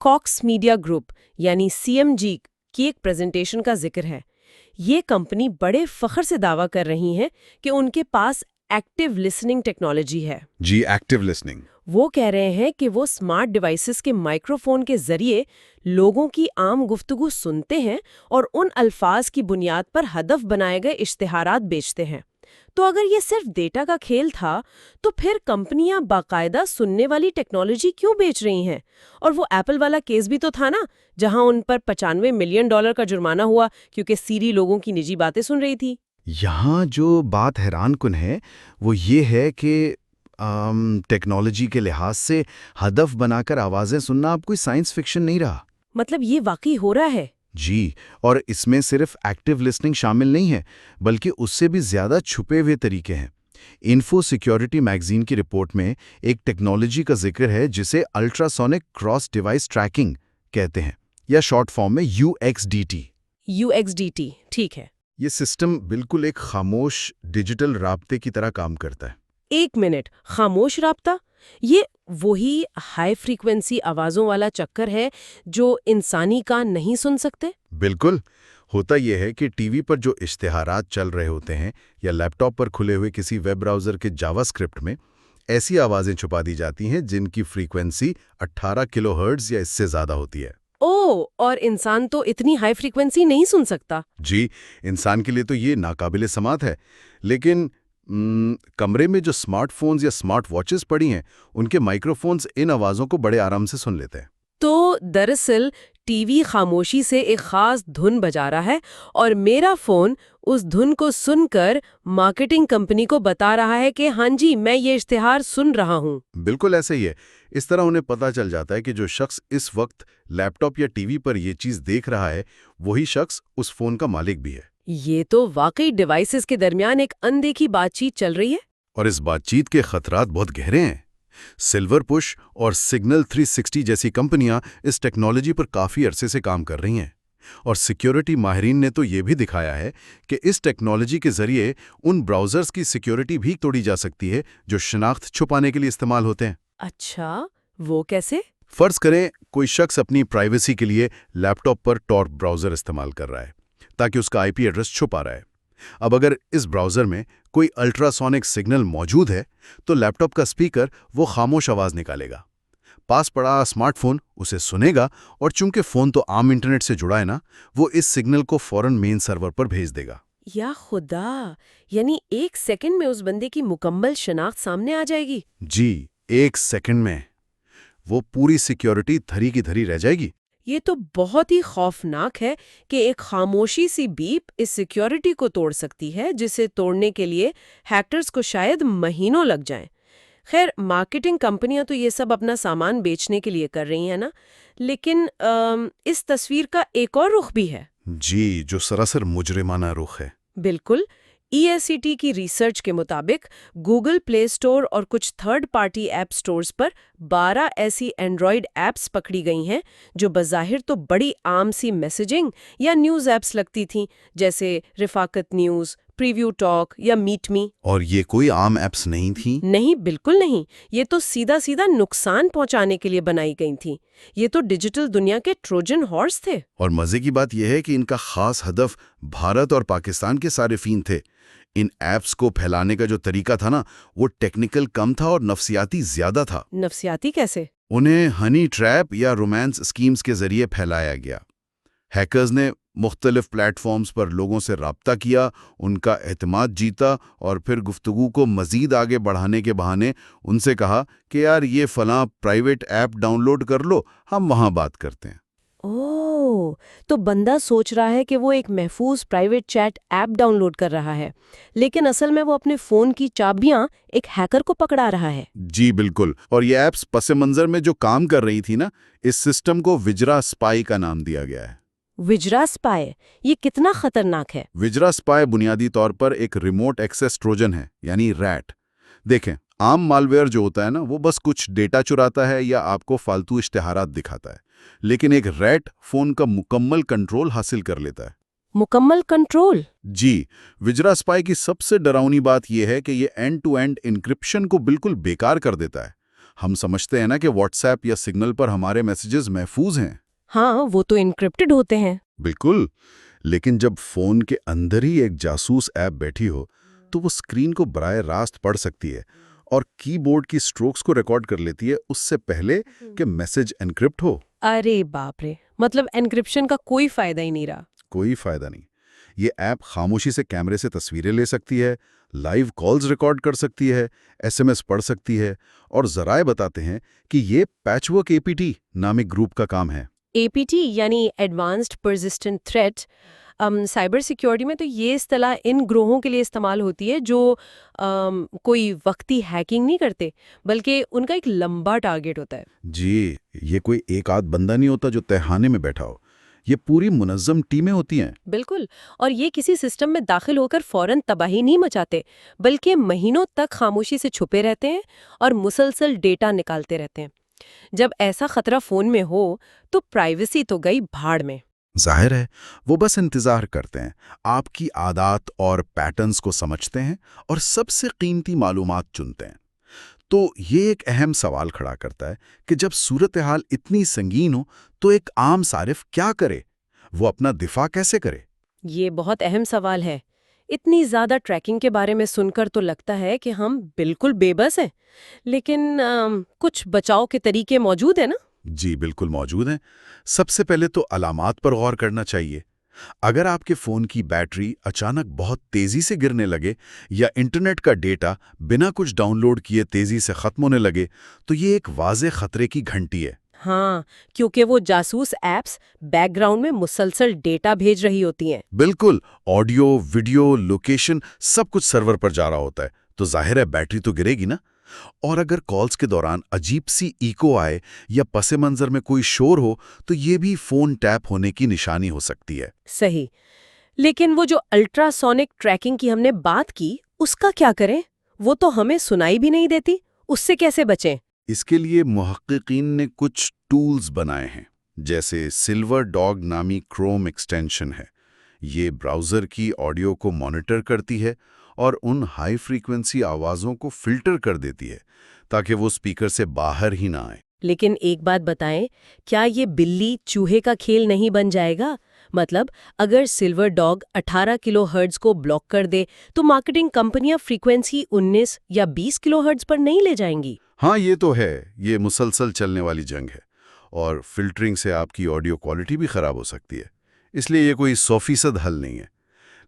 Cocks media group یعنی CMG کی ایک پریزنٹیشن کا ذکر ہے۔ یہ کمپنی بڑے فخر سے دعویٰ کر رہی ہے کہ ان کے پاس ایکٹیو لسننگ ٹیکنالوجی ہے۔ جی، ایکٹیو لسننگ۔ وہ کہہ رہے ہیں کہ وہ اسمارٹ ڈیوائسز کے مائکرو فون کے ذریعے لوگوں کی عام گفتگو سنتے ہیں اور ان الفاظ کی بنیاد پر ہدف بنائے گئے اشتہارات بیچتے ہیں۔ تو اگر یہ صرف ڈیٹا کا کھیل تھا تو پھر کمپنیاں باقاعدہ سننے والی ٹیکنالوجی کیوں بیچ رہی ہیں؟ اور وہ ایپل والا کیس بھی تو تھا نا، جہاں ان پر $95 ملین کا جرمانہ ہوا کیونکہ سیری لوگوں کی نجی باتیں سن رہی تھی۔ یہاں جو بات حیران کن ہے وہ یہ ہے کہ ٹیکنالوجی کے لحاظ سے ہدف بنا کر آوازیں سننا اب کوئی سائنس فکشن نہیں رہا۔ مطلب یہ واقعی ہو رہا ہے؟ جی، اور اس میں صرف ایکٹیو لسننگ شامل نہیں ہے، بلکہ اس سے بھی زیادہ چھپے ہوئے طریقے ہیں۔ انفو سیکیورٹی میگزین کی رپورٹ میں ایک ٹیکنالوجی کا ذکر ہے جسے الٹراسونک کراس ڈیوائس ٹریکنگ کہتے ہیں، یا شارٹ فارم میں UXDT۔ UXDT، ٹھیک ہے۔ یہ سسٹم بالکل ایک خاموش ڈیجیٹل رابطے کی طرح کام کرتا ہے۔ ایک منٹ، خاموش رابطہ؟ یہ وہی ہائی فریکوینسی آوازوں والا چکر ہے جو انسانی کان نہیں سن سکتے؟ بالکل۔ ہوتا یہ ہے کہ ٹی وی پر جو اشتہارات چل رہے ہوتے ہیں یا لیپ ٹاپ پر کھلے ہوئے کسی ویب براؤزر کے جاوا اسکرپٹ میں ایسی آوازیں چھپا دی جاتی ہیں جن کی فریکوینسی 18 کلو ہرٹز یا اس سے زیادہ ہوتی ہے۔ اور انسان تو اتنی ہائی فریکوینسی نہیں سن سکتا۔ جی، انسان کے لیے تو یہ ناقابل سماعت ہے، لیکن کمرے میں جو سمارٹ فونز یا سمارٹ واچز پڑی ہیں ان کے مائکرو فونز ان آوازوں کو بڑے آرام سے سن لیتے ہیں۔ تو دراصل ٹی وی خاموشی سے ایک خاص دھن بجا رہا ہے اور میرا فون اس دھن کو سن کر مارکیٹنگ کمپنی کو بتا رہا ہے کہ ہاں جی، میں یہ اشتہار سن رہا ہوں۔ بالکل ایسا ہی ہے۔ اس طرح انہیں پتہ چل جاتا ہے کہ جو شخص اس وقت لیپ ٹاپ یا ٹی وی پر یہ چیز دیکھ رہا ہے وہی شخص اس فون کا مالک بھی ہے۔ یہ تو واقعی ڈیوائسز کے درمیان ایک اندیکھی بات چیت چل رہی ہے۔ اور اس بات چیت کے خطرات بہت گہرے ہیں۔ سلور پش اور سگنل 360 جیسی کمپنیاں اس ٹیکنالوجی پر کافی عرصے سے کام کر رہی ہیں، اور سیکیورٹی ماہرین نے تو یہ بھی دکھایا ہے کہ اس ٹیکنالوجی کے ذریعے ان براؤزرز کی سیکیورٹی بھی توڑی جا سکتی ہے جو شناخت چھپانے کے لیے استعمال ہوتے ہیں۔ اچھا، وہ کیسے؟ فرض کریں کوئی شخص اپنی پرائیویسی کے لیے لیپ ٹاپ پر ٹور براؤزر استعمال کر رہا ہے تاکہ اس کا IP ایڈریس چھپا رہا ہے۔ اب اگر اس براؤزر میں کوئی الٹراسونک سگنل موجود ہے تو لیپ ٹاپ کا اسپیکر وہ خاموش آواز نکالے گا۔ پاس پڑا اسمارٹ فون اسے سنے گا، اور چونکہ فون تو عام انٹرنیٹ سے جڑا ہے نا، وہ اس سگنل کو فوراً مین سرور پر بھیج دے گا۔ یا خدا، یعنی 1 سیکنڈ میں اس بندے کی مکمل شناخت سامنے آ جائے گی؟ جی، 1 سیکنڈ میں وہ پوری سیکیورٹی دھری کی دھری رہ جائے گی۔ یہ تو بہت ہی خوفناک ہے کہ ایک خاموشی سی بیپ اس سیکیورٹی کو توڑ سکتی ہے، جسے توڑنے کے لیے ہیکرز کو شاید مہینوں لگ جائیں۔ خیر، مارکیٹنگ کمپنیاں تو یہ سب اپنا سامان بیچنے کے لیے کر رہی ہیں نا، لیکن اس تصویر کا ایک اور رخ بھی ہے۔ جی، جو سراسر مجرمانہ رخ ہے۔ بالکل۔ ESET کی ریسرچ کے مطابق گوگل پلے اسٹور اور کچھ تھرڈ پارٹی ایپ اسٹورز پر 12 ایسی اینڈرائیڈ ایپس پکڑی گئی ہیں جو بظاہر تو بڑی عام سی میسیجنگ یا نیوز ایپس لگتی تھیں، جیسے رفاقت نیوز، پریویو ٹاک یا میٹ می۔ اور یہ کوئی عام ایپس نہیں تھیں؟ نہیں، بالکل نہیں۔ یہ تو سیدھا سیدھا نقصان پہنچانے کے لیے بنائی گئی تھیں۔ یہ تو ڈیجیٹل دنیا کے ٹروجن ہارس تھے۔ اور مزے کی بات یہ ہے کہ ان کا خاص ہدف بھارت اور پاکستان کے صارفین تھے۔ ان ایپس کو پھیلانے کا جو طریقہ تھا نا، وہ ٹیکنیکل کم تھا اور نفسیاتی زیادہ تھا۔ نفسیاتی کیسے؟ انہیں ہنی ٹریپ یا رومانس اسکیمز کے ذریعے پھیلایا گیا۔ ہیکرز نے مختلف پلیٹ فارمز پر لوگوں سے رابطہ کیا، ان کا اعتماد جیتا، اور پھر گفتگو کو مزید آگے بڑھانے کے بہانے ان سے کہا کہ یار یہ فلاں پرائیویٹ ایپ ڈاؤن لوڈ کر لو، ہم وہاں بات کرتے ہیں۔ اوہ، تو بندہ سوچ رہا ہے کہ وہ ایک محفوظ private chat app download کر رہا ہے، لیکن اصل میں وہ اپنے فون کی چابیاں ایک ہیکر کو پکڑا رہا ہے۔ جی بالکل، اور یہ ایپس پس منظر میں جو کام کر رہی تھی نا، اس سسٹم کو وجرا اسپائی کا نام دیا گیا ہے۔ وجرا اسپائی، یہ کتنا خطرناک ہے؟ وجرا اسپائی بنیادی طور پر ایک ریموٹ ایکسیس ٹروجن ہے، یعنی ریٹ۔ دیکھیں، عام مالویئر جو ہوتا ہے نا، وہ بس کچھ ڈیٹا چراتا ہے یا آپ کو فالتو اشتہارات دکھاتا ہے، لیکن ایک ریٹ فون کا مکمل کنٹرول حاصل کر لیتا ہے۔ مکمل کنٹرول؟ جی، وجرا اسپائی کی سب سے ڈراؤنی بات یہ ہے کہ یہ اینڈ ٹو اینڈ انکرپشن کو بالکل بیکار کر دیتا ہے۔ ہم سمجھتے ہیں نا کہ واٹس ایپ یا سگنل پر ہمارے میسیجز محفوظ ہیں. ہاں وہ تو انکرپٹڈ ہوتے ہیں. بالکل، لیکن جب فون کے اندر ہی ایک جاسوس ایپ بیٹھی ہو تو وہ اسکرین کو براہ راست پڑھ سکتی ہے اور کی بورڈ کی سٹروکس کو ریکارڈ کر لیتی ہے اس سے پہلے کہ میسج انکرپٹ ہو. ارے باپ رے، مطلب انکرپشن کا کوئی فائدہ ہی نہیں رہا. کوئی فائدہ نہیں. یہ ایپ خاموشی سے کیمرے سے تصویریں لے سکتی ہے، لائیو کالز ریکارڈ کر سکتی ہے، SMS پڑھ سکتی ہے، اور ذرائع بتاتے ہیں کہ یہ پیچ ورک APT نامی گروپ کا کام ہے. APT یعنی ایڈوانسڈ پرزسٹنٹ تھریٹ. سائبر سیکیورٹی میں تو یہ اصطلاح ان گروہوں کے لیے استعمال ہوتی ہے جو کوئی وقتی ہیکنگ نہیں کرتے بلکہ ان کا ایک لمبا ٹارگٹ ہوتا ہے. جی، یہ کوئی ایک آدھ بندہ نہیں ہوتا جو تہخانے میں بیٹھا ہو. یہ پوری منظم ٹیمیں ہوتی ہیں. بالکل، اور یہ کسی سسٹم میں داخل ہو کر فوراً تباہی نہیں مچاتے بلکہ مہینوں تک خاموشی سے چھپے رہتے ہیں اور مسلسل ڈیٹا نکالتے رہتے ہیں. جب ایسا خطرہ فون میں ہو تو پرائیویسی تو گئی بھاڑ میں. ظاہر ہے وہ بس انتظار کرتے ہیں، آپ کی عادات اور پیٹرنز کو سمجھتے ہیں اور سب سے قیمتی معلومات چنتے ہیں. تو یہ ایک اہم سوال کھڑا کرتا ہے کہ جب صورتحال اتنی سنگین ہو تو ایک عام صارف کیا کرے؟ وہ اپنا دفاع کیسے کرے؟ یہ بہت اہم سوال ہے. اتنی زیادہ ٹریکنگ کے بارے میں سن کر تو لگتا ہے کہ ہم بالکل بے بس ہیں، لیکن کچھ بچاؤ کے طریقے موجود ہیں نا؟ جی بالکل موجود ہیں. سب سے پہلے تو علامات پر غور کرنا چاہیے. اگر آپ کے فون کی بیٹری اچانک بہت تیزی سے گرنے لگے یا انٹرنیٹ کا ڈیٹا بنا کچھ ڈاؤن لوڈ کیے تیزی سے ختم ہونے لگے تو یہ ایک واضح خطرے کی گھنٹی ہے. ہاں، کیونکہ وہ جاسوس ایپس بیک گراؤنڈ میں مسلسل ڈیٹا بھیج رہی ہوتی ہیں. بالکل، آڈیو، ویڈیو، لوکیشن سب کچھ سرور پر جا رہا ہوتا ہے تو ظاہر ہے بیٹری تو گرے گی نا. اور اگر کالز کے دوران عجیب سی ایکو آئے یا پس منظر میں کوئی شور ہو تو یہ بھی فون ٹیپ ہونے کی نشانی ہو سکتی ہے. صحیح، لیکن وہ جو الٹرا سونک ٹریکنگ کی ہم نے بات کی اس کا کیا کریں؟ وہ تو ہمیں سنائی بھی نہیں دیتی. اس سے کیسے بچیں؟ اس کے لیے محققین نے کچھ ٹولز بنائے ہیں، جیسے سلور ڈاگ نامی کروم ایکسٹینشن ہے. یہ براؤزر کی آڈیو کو مانیٹر کرتی ہے اور ان ہائی فریکوینسی آوازوں کو فلٹر کر دیتی ہے تاکہ وہ اسپیکر سے باہر ہی نہ آئیں. لیکن ایک بات بتائیں، کیا یہ بلی چوہے کا کھیل نہیں بن جائے گا؟ مطلب اگر سلور ڈاگ 18 کلو ہرٹز کو بلاک کر دے تو مارکیٹنگ کمپنیاں فریکوینسی 19 یا 20 کلو ہرٹز پر نہیں لے جائیں گی. ہاں یہ تو ہے، یہ مسلسل چلنے والی جنگ ہے اور فلٹرنگ سے آپ کی آڈیو کوالٹی بھی خراب ہو سکتی ہے. اس لیے یہ کوئی 100% حل نہیں ہے.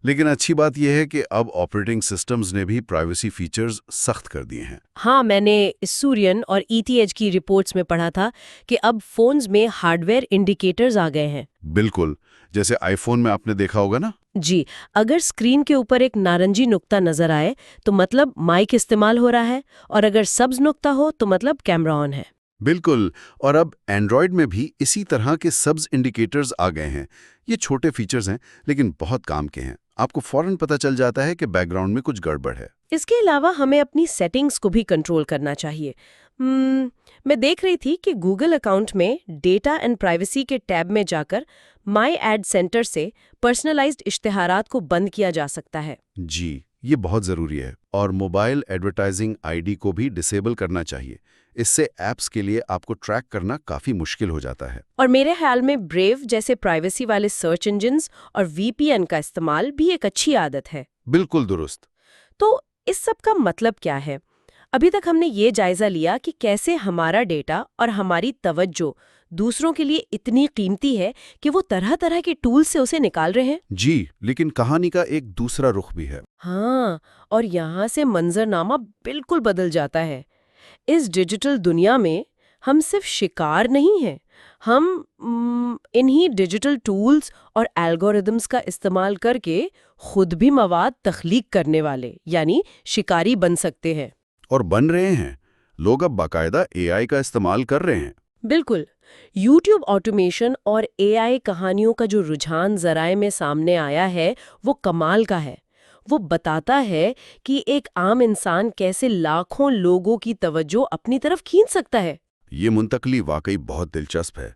لیکن اچھی بات یہ ہے کہ اب آپریٹنگ سسٹمز نے بھی پرائیویسی فیچرز سخت کر دیے ہیں. ہاں، میں نے سورین اور ETH کی رپورٹس میں پڑھا تھا کہ اب فونز میں ہارڈ ویئر انڈیکیٹرز آ گئے ہیں. بالکل، جیسے آئی فون میں آپ نے دیکھا ہوگا نا. جی، اگر اسکرین کے اوپر ایک نارنجی نقطہ نظر آئے تو مطلب مائک استعمال ہو رہا ہے، اور اگر سبز نقطہ ہو تو مطلب کیمرہ آن ہے. بالکل، اور اب اینڈرائیڈ میں بھی اسی طرح کے سبز انڈیکیٹرز آ گئے ہیں. یہ چھوٹے فیچرز ہیں لیکن بہت کام کے ہیں. آپ کو فوراً پتہ چل جاتا ہے کہ بیک گراؤنڈ میں کچھ گڑبڑ ہے. اس کے علاوہ ہمیں اپنی سیٹنگز کو بھی کنٹرول کرنا چاہیے. میں دیکھ رہی تھی کہ گوگل اکاؤنٹ میں ڈیٹا اینڈ پرائیویسی کے ٹیب میں جا کر مائی ایڈ سینٹر سے پرسنلائزڈ اشتہارات کو بند کیا جا سکتا ہے. جی، یہ بہت ضروری ہے. اور موبائل ایڈورٹائزنگ ID کو بھی ڈسیبل کرنا چاہیے. اس سے ایپس کے لیے آپ کو ٹریک کرنا کافی مشکل ہو جاتا ہے. اور میرے خیال میں بریو جیسے پرائیویسی والے سرچ انجنز اور VPN کا استعمال بھی ایک اچھی عادت ہے. بالکل درست. تو اس سب کا مطلب کیا ہے؟ ابھی تک ہم نے یہ جائزہ لیا کہ کیسے ہمارا ڈیٹا اور ہماری توجہ دوسروں کے لیے اتنی قیمتی ہے کہ وہ طرح طرح کے ٹول سے اسے نکال رہے ہیں. جی، لیکن کہانی کا ایک دوسرا رخ بھی ہے. ہاں، اور یہاں سے منظرنامہ بالکل بدل جاتا ہے. اس ڈیجیٹل دنیا میں ہم صرف شکار نہیں ہیں، ہم انہی ڈیجیٹل ٹولز اور الگوریدمز کا استعمال کر کے خود بھی مواد تخلیق کرنے والے یعنی شکاری بن سکتے ہیں. اور بن رہے ہیں. لوگ اب باقاعدہ AI کا استعمال کر رہے ہیں. بالکل. یوٹیوب آٹومیشن اور AI کہانیوں کا جو رجحان ذرائع میں سامنے آیا ہے وہ کمال کا ہے. وہ بتاتا ہے کہ ایک عام انسان کیسے لاکھوں لوگوں کی توجہ اپنی طرف کھینچ سکتا ہے. یہ منتقلی واقعی بہت دلچسپ ہے.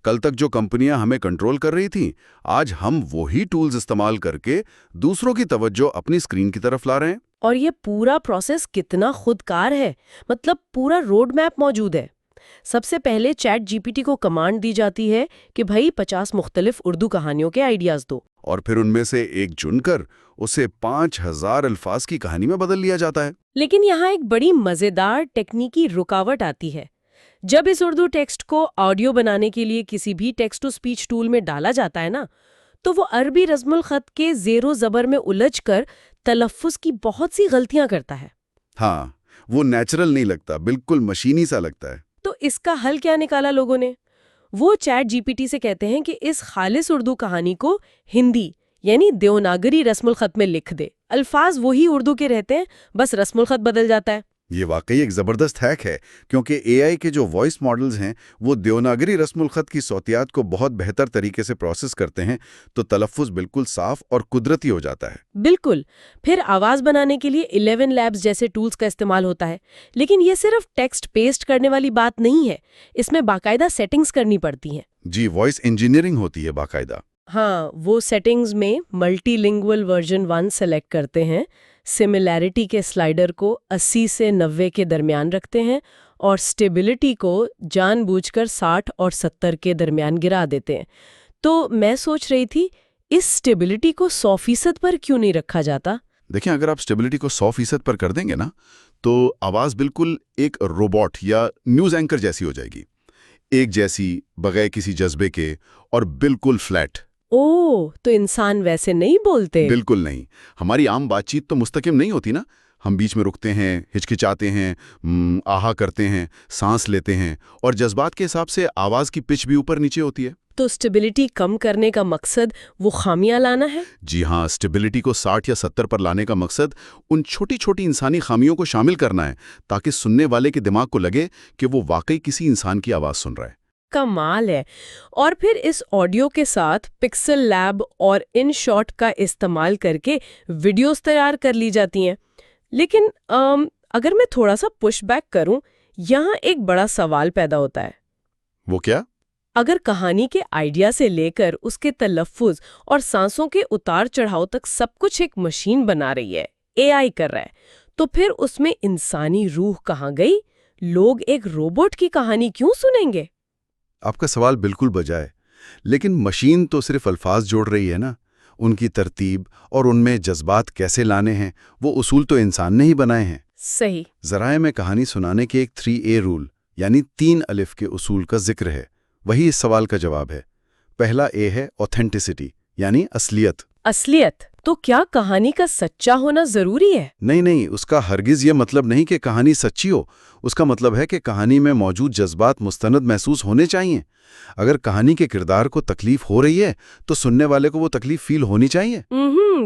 کل تک جو کمپنیاں ہمیں کنٹرول کر رہی تھیں، آج ہم وہی ٹولز استعمال کر کے دوسروں کی توجہ اپنی اسکرین کی طرف لا رہے ہیں. اور یہ پورا پروسیس کتنا خودکار ہے، مطلب پورا روڈ میپ موجود ہے۔ سب سے پہلے چیٹ جی پی ٹی کو کمانڈ دی جاتی ہے کہ بھائی 50 مختلف اردو کہانیوں کے آئیڈیاز دو، اور پھر ان میں سے ایک چن کر اسے 5000 الفاظ کی کہانی میں بدل لیا جاتا ہے۔ لیکن یہاں ایک بڑی مزیدار ٹیکنیکی رکاوٹ آتی ہے۔ جب اس اردو ٹیکسٹ کو آڈیو بنانے کے لیے کسی بھی ٹیکسٹ ٹو اسپیچ ٹول میں ڈالا جاتا ہے نا، تو وہ عربی رسم الخط کے زیر و زبر میں الجھ کر تلفظ کی بہت سی غلطیاں کرتا ہے۔ ہاں، وہ نیچرل نہیں لگتا، بالکل مشینی سا لگتا ہے۔ تو اس کا حل کیا نکالا لوگوں نے؟ وہ چیٹ جی پی ٹی سے کہتے ہیں کہ اس خالص اردو کہانی کو ہندی یعنی دیوناگری رسم الخط میں لکھ دے۔ الفاظ وہی اردو کے رہتے ہیں، بس رسم الخط بدل جاتا ہے۔ یہ واقعی ایک زبردست ہیک ہے، کیونکہ اے آئی کے جو وائس ماڈلز ہیں وہ دیوناگری رسم الخط کی صوتیات کو بہت بہتر طریقے سے پروسیس کرتے ہیں، تو تلفظ بالکل صاف اور قدرتی ہو جاتا ہے۔ بالکل۔ پھر آواز بنانے کے لیے 11 لیبس جیسے ٹولز کا استعمال ہوتا ہے، لیکن یہ صرف ٹیکسٹ پیسٹ کرنے والی بات نہیں ہے، اس میں باقاعدہ سیٹنگز کرنی پڑتی ہیں۔ جی، وائس انجینئرنگ ہوتی ہے باقاعدہ۔ ہاں، وہ سیٹنگز میں ملٹی لنگول ورژن 1 سلیکٹ کرتے ہیں، سملیرٹی کے سلائیڈر کو 80 سے 90 کے درمیان رکھتے ہیں، اور سٹیبلٹی کو جان بوجھ کر 60 اور 70 کے درمیان گرا دیتے ہیں۔ تو میں سوچ رہی تھی، اس سٹیبلٹی کو 100% پر کیوں نہیں رکھا جاتا؟ دیکھیں، اگر آپ سٹیبلٹی کو 100% پر کر دیں گے نا، تو آواز بالکل ایک روبوٹ یا نیوز اینکر جیسی ہو جائے گی، ایک جیسی، بغیر کسی جذبے کے، اور بالکل فلیٹ۔ اوہ، تو انسان ویسے نہیں بولتے؟ بالکل نہیں۔ ہماری عام بات چیت تو مستقیم نہیں ہوتی نا، ہم بیچ میں رکتے ہیں، ہچکچاتے ہیں، آہا کرتے ہیں، سانس لیتے ہیں، اور جذبات کے حساب سے آواز کی پچ بھی اوپر نیچے ہوتی ہے۔ تو سٹیبلٹی کم کرنے کا مقصد وہ خامیاں لانا ہے؟ جی ہاں، سٹیبلٹی کو 60 یا 70 پر لانے کا مقصد ان چھوٹی چھوٹی انسانی خامیوں کو شامل کرنا ہے، تاکہ سننے والے کے دماغ کو لگے کہ وہ واقعی کسی انسان کی آواز سن رہا ہے۔ کمال ہے۔ اور پھر اس آڈیو کے ساتھ پکسل لیب اور ان شاٹ کا استعمال کر کے ویڈیوز تیار کر لی جاتی ہیں۔ لیکن اگر میں تھوڑا سا پش بیک کروں، یہاں ایک بڑا سوال پیدا ہوتا ہے۔ وہ کیا؟ اگر کہانی کے آئیڈیا سے لے کر اس کے تلفظ اور سانسوں کے اتار چڑھاؤ تک سب کچھ ایک مشین بنا رہی ہے، اے آئی کر رہا ہے، تو پھر اس میں انسانی روح کہاں گئی؟ لوگ ایک روبوٹ کی کہانی کیوں سنیں گے؟ آپ کا سوال بالکل بجا ہے، لیکن مشین تو صرف الفاظ جوڑ رہی ہے نا، ان کی ترتیب اور ان میں جذبات کیسے لانے ہیں وہ اصول تو انسان نے ہی بنائے ہیں۔ صحیح۔ ذرائع میں کہانی سنانے کے ایک 3A رول یعنی 3 الف کے اصول کا ذکر ہے، وہی اس سوال کا جواب ہے۔ پہلا اے ہے اوتھینٹسٹی یعنی اصلیت۔ اصلیت؟ تو کیا کہانی کا سچا ہونا ضروری ہے؟ نہیں، اس کا ہرگز یہ مطلب نہیں کہ کہانی سچی ہو، اس کا مطلب ہے کہ کہانی میں موجود جذبات مستند محسوس ہونے چاہیے۔ اگر کہانی کے کردار کو تکلیف ہو رہی ہے تو سننے والے کو وہ تکلیف فیل ہونی چاہیے۔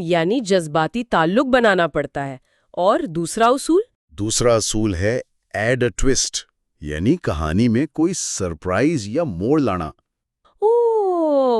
یعنی جذباتی تعلق بنانا پڑتا ہے۔ اور دوسرا اصول ہے ایڈ اے ٹویسٹ یعنی کہانی میں کوئی سرپرائز یا موڑ لانا۔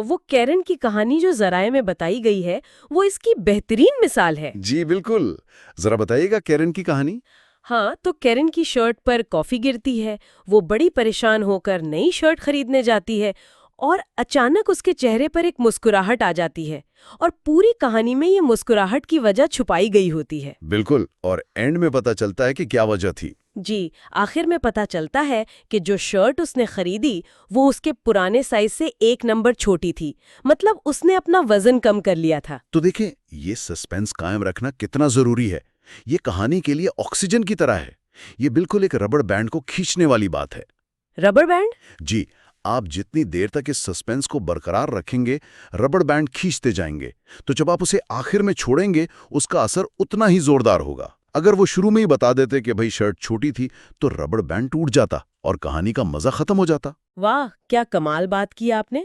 وہ کیرن کی کہانی جو ذرائع میں بتائی گئی ہے، وہ اس کی بہترین مثال ہے۔ جی بالکل، ذرا بتائیے گا کیرن کی کہانی۔ ہاں، تو کیرن کی شرٹ پر کافی گرتی ہے، وہ بڑی پریشان ہو کر نئی شرٹ خریدنے جاتی ہے، اور اچانک اس کے چہرے پر ایک مسکراہٹ آ جاتی ہے، اور پوری کہانی میں یہ مسکراہٹ کی وجہ چھپائی گئی ہوتی ہے۔ بالکل، اور اینڈ میں پتہ چلتا ہے کہ کیا وجہ تھی۔ جی، آخر میں پتہ چلتا ہے کہ جو شرٹ اس نے خریدی وہ اس کے پرانے سائز سے 1 نمبر چھوٹی تھی، مطلب اس نے اپنا وزن کم کر لیا تھا۔ تو دیکھیں، یہ سسپینس قائم رکھنا کتنا ضروری ہے۔ یہ کہانی کے لیے آکسیجن کی طرح ہے، یہ بالکل ایک ربڑ بینڈ کو کھینچنے والی بات ہے۔ Rubber band? جی، آپ جتنی دیر تک اس سسپینس کو برقرار رکھیں گے، ربڑ بینڈ کھینچتے جائیں گے، تو جب آپ اسے آخر میں چھوڑیں گے اس کا اثر اتنا ہی زوردار ہوگا۔ اگر وہ شروع میں ہی بتا دیتے کہ بھئی شرٹ چھوٹی تھی تو ربڑ بینڈ ٹوٹ جاتا اور کہانی کا مزہ ختم ہو جاتا۔ واہ، کیا کمال بات کی آپ نے۔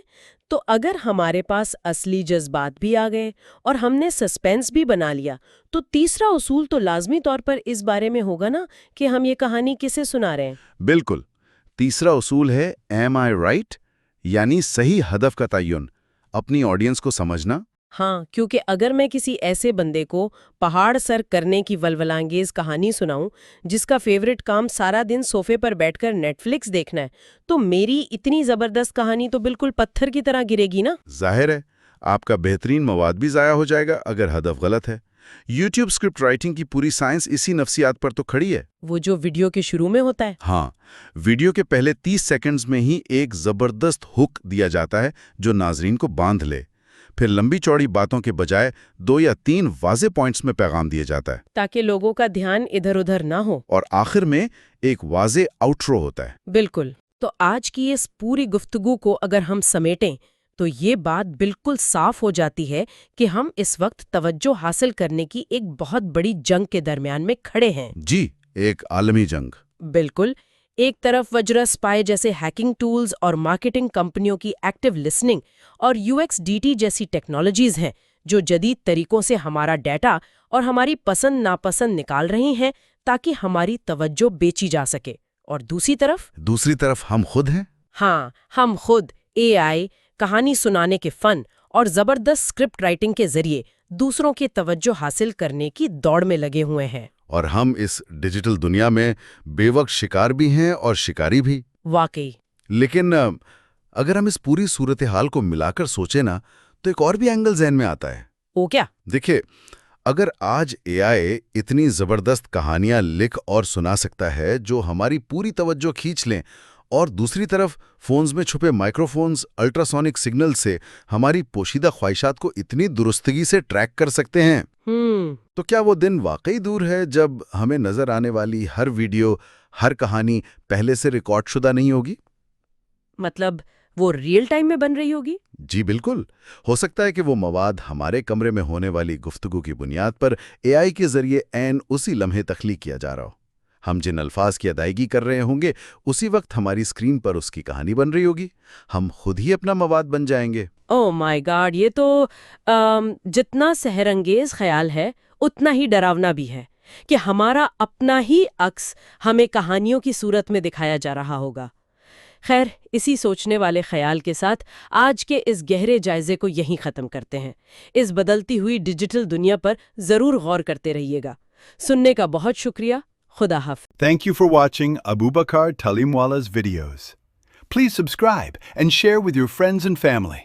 تو اگر ہمارے پاس اصلی جذبات بھی آ گئے اور ہم نے سسپینس بھی بنا لیا، تو تیسرا اصول تو لازمی طور پر اس بارے میں ہوگا نا کہ ہم یہ کہانی کسے سنا رہے ہیں۔ بالکل، تیسرا اصول ہے ایم آئی رائٹ یعنی صحیح ہدف کا تعین، اپنی آڈینس کو سمجھنا۔ ہاں، کیونکہ اگر میں کسی ایسے بندے کو پہاڑ سر کرنے کی ولولانگیز کہانی سناؤں جس کا فیورٹ کام سارا دن صوفے پر بیٹھ کر نیٹ فلکس دیکھنا ہے، تو میری اتنی زبردست کہانی تو بالکل پتھر کی طرح گرے گی نا۔ ظاہر ہے، آپ کا بہترین مواد بھی ضائع ہو جائے گا اگر ہدف غلط ہے۔ یوٹیوب اسکرپٹ رائٹنگ کی پوری سائنس اسی نفسیات پر تو کھڑی ہے۔ وہ جو ویڈیو کے شروع میں ہوتا ہے۔ ہاں، ویڈیو کے پہلے 30 سیکنڈز میں ہی ایک زبردست ہک دیا جاتا ہے جو ناظرین کو باندھ لے، پھر لمبی چوڑی باتوں کے بجائے 2 یا 3 واضح پوائنٹس میں پیغام دیا جاتا ہے، تاکہ لوگوں کا دھیان ادھر ادھر نہ ہو، اور آخر میں ایک واضح آؤٹرو ہوتا ہے۔ بالکل۔ تو آج کی اس پوری گفتگو کو اگر ہم سمیٹیں تو یہ بات بالکل صاف ہو جاتی ہے کہ ہم اس وقت توجہ حاصل کرنے کی ایک بہت بڑی جنگ کے درمیان میں کھڑے ہیں۔ جی، ایک عالمی جنگ۔ بالکل۔ ایک طرف وجرا اسپائی جیسے ہیکنگ ٹولز اور مارکیٹنگ کمپنیوں کی ایکٹیو لسننگ اور UXDT جیسی ٹیکنالوجیز ہیں جو جدید طریقوں سے ہمارا ڈیٹا اور ہماری پسند ناپسند نکال رہی ہیں تاکہ ہماری توجہ بیچی جا سکے، اور دوسری طرف ہم خود ہیں۔ ہاں، ہم خود AI، کہانی سنانے کے فن اور زبردست اسکرپٹ رائٹنگ کے ذریعے دوسروں کی توجہ حاصل کرنے کی دوڑ میں لگے ہوئے ہیں۔ اور ہم اس ڈیجیٹل دنیا میں بے وقت شکار بھی ہیں اور شکاری بھی۔ واقعی۔ لیکن اگر ہم اس پوری صورتحال کو ملا کر سوچیں نا تو ایک اور بھی اینگل ذہن میں آتا ہے۔ وہ کیا؟ دیکھیں، اگر آج AI اتنی زبردست کہانیاں لکھ اور سنا سکتا ہے جو ہماری پوری توجہ کھینچ لیں، اور دوسری طرف فونز میں چھپے مائکروفونز الٹراسونک سگنل سے ہماری پوشیدہ خواہشات کو اتنی درستگی سے ٹریک کر سکتے ہیں، تو کیا وہ دن واقعی دور ہے جب ہمیں نظر آنے والی ہر ویڈیو، ہر کہانی پہلے سے ریکارڈ شدہ نہیں ہوگی؟ مطلب وہ ریئل ٹائم میں بن رہی ہوگی؟ جی بالکل۔ ہو سکتا ہے کہ وہ مواد ہمارے کمرے میں ہونے والی گفتگو کی بنیاد پر AI کے ذریعے عین اسی لمحے تخلیق کیا جا رہا ہو۔ ہم جن الفاظ کی ادائیگی کر رہے ہوں گے اسی وقت ہماری اسکرین پر اس کی کہانی بن رہی ہوگی، ہم خود ہی اپنا مواد بن جائیں گے۔ اوہ مائی گاڈ، یہ تو جتنا سحر انگیز خیال ہے اتنا ہی ڈراونا بھی ہے کہ ہمارا اپنا ہی عکس ہمیں کہانیوں کی صورت میں دکھایا جا رہا ہوگا۔ خیر، اسی سوچنے والے خیال کے ساتھ آج کے اس گہرے جائزے کو یہیں ختم کرتے ہیں۔ اس بدلتی ہوئی ڈیجیٹل دنیا پر ضرور غور کرتے رہیے گا۔ سننے کا بہت شکریہ۔ خدا حافظ۔ Thank you for watching Abubakar Talimwala's videos. Please subscribe and share with your friends and family.